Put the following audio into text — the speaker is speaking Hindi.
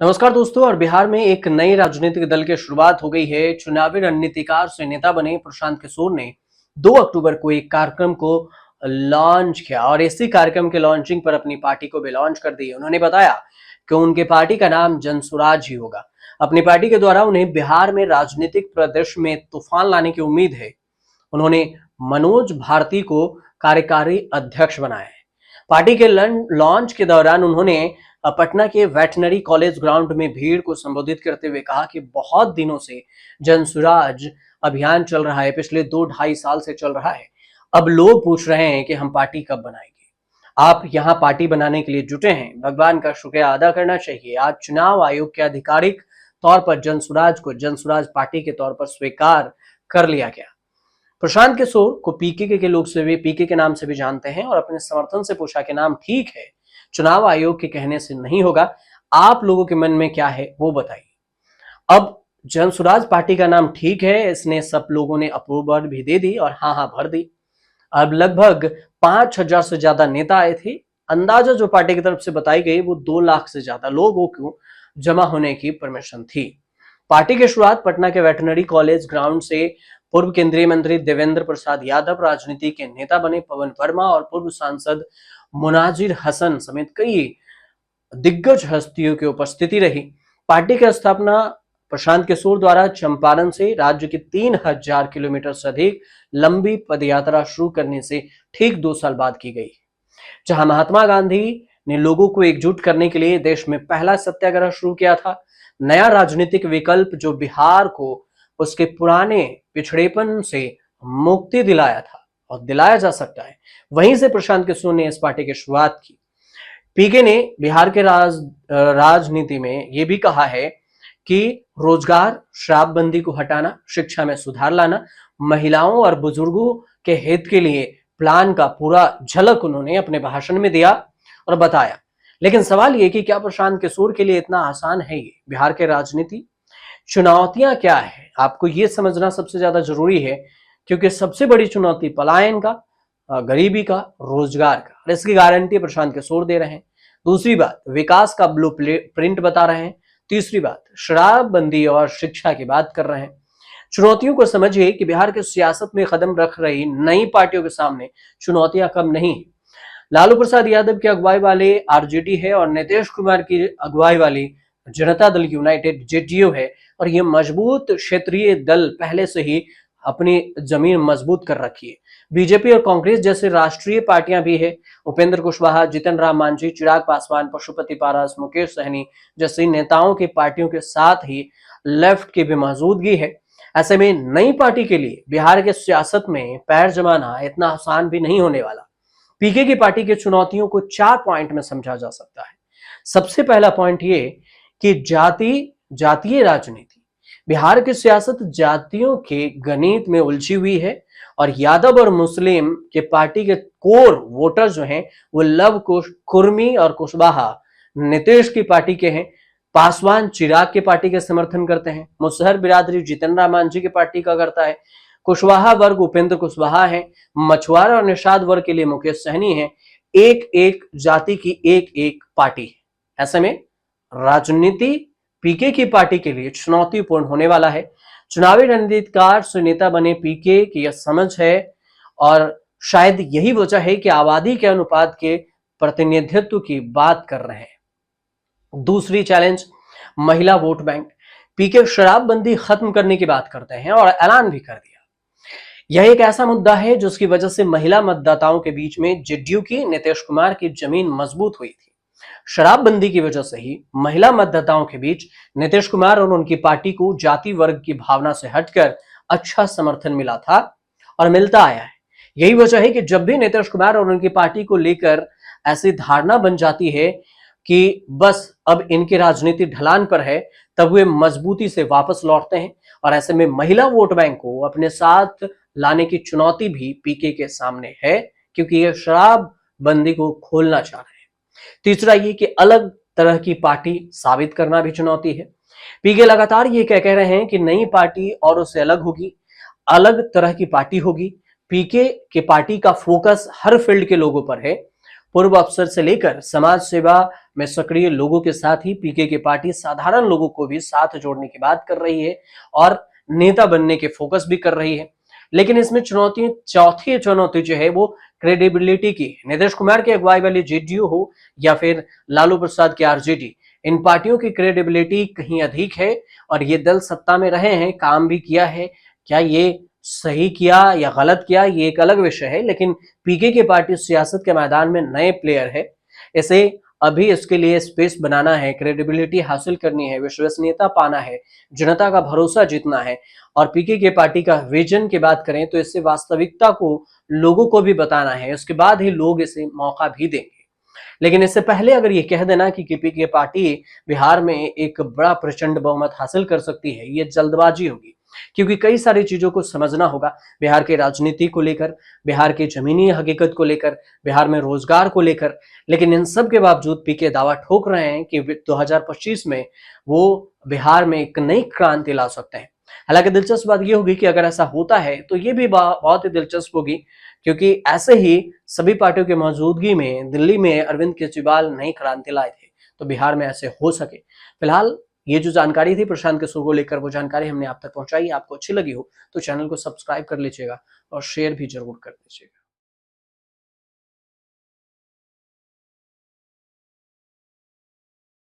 नमस्कार दोस्तों। और बिहार में एक नई राजनीतिक दल की शुरुआत हो गई है। चुनावी रणनीतिकार से नेता बने प्रशांत किशोर ने 2 अक्टूबर को एक कार्यक्रम को लॉन्च किया और इसी कार्यक्रम के लॉन्चिंग पर अपनी पार्टी को भी लॉन्च कर दी। उन्होंने बताया कि उनके पार्टी का नाम जनसुराज ही होगा। अपनी पार्टी के द्वारा उन्हें बिहार में राजनीतिक परिदृश्य में तूफान लाने की उम्मीद है। उन्होंने मनोज भारती को कार्यकारी अध्यक्ष बनाया है। पार्टी के लॉन्च के दौरान उन्होंने पटना के वेटनरी कॉलेज ग्राउंड में भीड़ को संबोधित करते हुए कहा कि बहुत दिनों से जनसुराज अभियान चल रहा है, पिछले 2-2.5 साल से चल रहा है। अब लोग पूछ रहे हैं कि हम पार्टी कब बनाएंगे। आप यहाँ पार्टी बनाने के लिए जुटे हैं, भगवान का शुक्रिया अदा करना चाहिए। आज चुनाव आयोग के आधिकारिक तौर पर जनसुराज को जनसुराज पार्टी के तौर पर स्वीकार कर लिया गया। प्रशांत किशोर को पीके के लोग से भी पीके के नाम से भी जानते हैं और अपने समर्थन से पूछा कि नाम ठीक है, चुनाव आयोग के कहने से नहीं होगा, आप लोगों के मन में क्या है वो बताइए। अब जनसुराज पार्टी का नाम ठीक है, इसने सब लोगों ने अप्रूवल भी दे दी और हाँ भर दी। अब लगभग 5,000 से ज्यादा नेता आए थे। अंदाजा जो पार्टी की तरफ से बताई गई वो 2 लाख से ज्यादा लोगों को जमा होने की परमिशन थी। पार्टी की शुरुआत पटना के वेटनरी कॉलेज ग्राउंड से पूर्व केंद्रीय मंत्री देवेंद्र प्रसाद यादव, राजनीति के नेता बने पवन वर्मा और पूर्व सांसद मुनाजिर हसन समेत कई दिग्गज हस्तियों की उपस्थिति रही। पार्टी की स्थापना प्रशांत किशोर द्वारा चंपारण से राज्य की 3,000 किलोमीटर से अधिक लंबी पदयात्रा शुरू करने से ठीक 2 साल बाद की गई, जहां महात्मा गांधी ने लोगों को एकजुट करने के लिए देश में पहला सत्याग्रह शुरू किया था। नया राजनीतिक विकल्प जो बिहार को उसके पुराने पिछड़ेपन से मुक्ति दिलाया था और दिलाया जा सकता है, वहीं से प्रशांत किशोर ने इस पार्टी की शुरुआत की। पीके ने बिहार के राजनीति में यह भी कहा है कि रोजगार, शराबबंदी को हटाना, शिक्षा में सुधार लाना, महिलाओं और बुजुर्गों के हित के लिए प्लान का पूरा झलक उन्होंने अपने भाषण में दिया और बताया। लेकिन सवाल ये कि क्या प्रशांत किशोर के लिए इतना आसान है ये बिहार के राजनीति? चुनौतियां क्या है, आपको ये समझना सबसे ज्यादा जरूरी है, क्योंकि सबसे बड़ी चुनौती पलायन का, गरीबी का, रोजगार का, और इसकी गारंटी प्रशांत किशोर दे रहे हैं। दूसरी बात, विकास का ब्लू प्रिंट बता रहे हैं। तीसरी बात, शराबबंदी और शिक्षा की बात कर रहे हैं। चुनौतियों को समझिए कि बिहार की सियासत में कदम रख रही नई पार्टियों के सामने चुनौतियां कम नहीं है। लालू प्रसाद यादव की अगुवाई वाले आरजेडी है और नीतीश कुमार की अगुवाई वाली जनता दल यूनाइटेड जेडीयू है, और ये मजबूत क्षेत्रीय दल पहले से ही अपनी जमीन मजबूत कर रखी है। बीजेपी और कांग्रेस जैसे राष्ट्रीय पार्टियां भी है। उपेंद्र कुशवाहा, जीतन राम मांझी, चिराग पासवान, पशुपति पारस, मुकेश सहनी जैसी नेताओं की पार्टियों के साथ ही लेफ्ट की भी मौजूदगी है। ऐसे में नई पार्टी के लिए बिहार के सियासत में पैर जमाना इतना आसान भी नहीं होने वाला। पीके की पार्टी की चुनौतियों को 4 पॉइंट में समझा जा सकता है। सबसे पहला पॉइंट ये कि जातीय राजनीति। बिहार की सियासत जातियों के गणित में उलझी हुई है और यादव और मुस्लिम के पार्टी के कोर वोटर जो हैं वो लव कुश, कुर्मी और कुशवाहा नीतीश की पार्टी के हैं। पासवान चिराग की पार्टी के समर्थन करते हैं। मुसहर बिरादरी जीतन राम मांझी की पार्टी का करता है। कुशवाहा वर्ग उपेंद्र कुशवाहा है। मछुआरा और निषाद वर्ग के लिए मुकेश सहनी है। एक एक जाति की एक एक पार्टी है। ऐसे में राजनीति पीके की पार्टी के लिए चुनौतीपूर्ण होने वाला है। चुनावी रणनीतिकार से नेता बने पीके की यह समझ है और शायद यही वजह है कि आबादी के अनुपात के प्रतिनिधित्व की बात कर रहे हैं। दूसरी चैलेंज, महिला वोट बैंक। पीके शराबबंदी खत्म करने की बात करते हैं और ऐलान भी कर दिया। यह एक ऐसा मुद्दा है जिसकी वजह से महिला मतदाताओं के बीच में जेडीयू की, नीतीश कुमार की जमीन मजबूत हुई थी। शराबबंदी की वजह से ही महिला मतदाताओं के बीच नीतीश कुमार और उनकी पार्टी को जाति वर्ग की भावना से हटकर अच्छा समर्थन मिला था और मिलता आया है। यही वजह है कि जब भी नीतीश कुमार और उनकी पार्टी को लेकर ऐसी धारणा बन जाती है कि बस अब इनकी राजनीति ढलान पर है, तब वे मजबूती से वापस लौटते हैं। और ऐसे में महिला वोट बैंक को अपने साथ लाने की चुनौती भी पीके के सामने है, क्योंकि ये शराबबंदी को खोलना चाह रहे हैं। तीसरा ये कि अलग तरह की पार्टी साबित करना भी चुनौती है। पीके लगातार ये कह रहे हैं कि नई पार्टी और उससे अलग होगी, अलग तरह की पार्टी होगी। पीके के पार्टी का फोकस हर फील्ड के लोगों पर है। पूर्व अफसर से लेकर समाज सेवा में सक्रिय लोगों के साथ ही पीके की पार्टी साधारण लोगों को भी साथ जोड़ने की बात कर रही है और नेता बनने के फोकस भी कर रही है। लेकिन इसमें चौथी चुनौती जो है वो क्रेडिबिलिटी की है। नीतीश कुमार की अगुवाई वाली जेडीयू हो या फिर लालू प्रसाद की आरजेडी, इन पार्टियों की क्रेडिबिलिटी कहीं अधिक है और ये दल सत्ता में रहे हैं, काम भी किया है। क्या ये सही किया या गलत किया ये एक अलग विषय है, लेकिन पीके की पार्टी सियासत के मैदान में नए प्लेयर है। इसे अभी इसके लिए स्पेस बनाना है, क्रेडिबिलिटी हासिल करनी है, विश्वसनीयता पाना है, जनता का भरोसा जीतना है। और पीके की पार्टी का विजन की बात करें तो इससे वास्तविकता को लोगों को भी बताना है, उसके बाद ही लोग इसे मौका भी देंगे। लेकिन इससे पहले अगर ये कह देना कि पीके पार्टी बिहार में एक बड़ा प्रचंड बहुमत हासिल कर सकती है, ये जल्दबाजी होगी। क्योंकि कई सारी चीजों को समझना होगा, बिहार के राजनीति को लेकर, बिहार की जमीनी हकीकत को लेकर, बिहार में रोजगार को लेकर। लेकिन इन सब के बावजूद पीके दावा ठोक रहे हैं कि 2025 में वो बिहार में एक नई क्रांति ला सकते हैं। हालांकि दिलचस्प बात यह होगी कि अगर ऐसा होता है तो ये भी बहुत ही दिलचस्प होगी, क्योंकि ऐसे ही सभी पार्टियों की मौजूदगी में दिल्ली में अरविंद केजरीवाल नई क्रांति लाए थे, तो बिहार में ऐसे हो सके। फिलहाल ये जो जानकारी थी प्रशांत किशोर को लेकर, वो जानकारी हमने आप तक पहुंचाई। आपको अच्छी लगी हो तो चैनल को सब्सक्राइब कर लीजिएगा और शेयर भी जरूर कर दीजिएगा।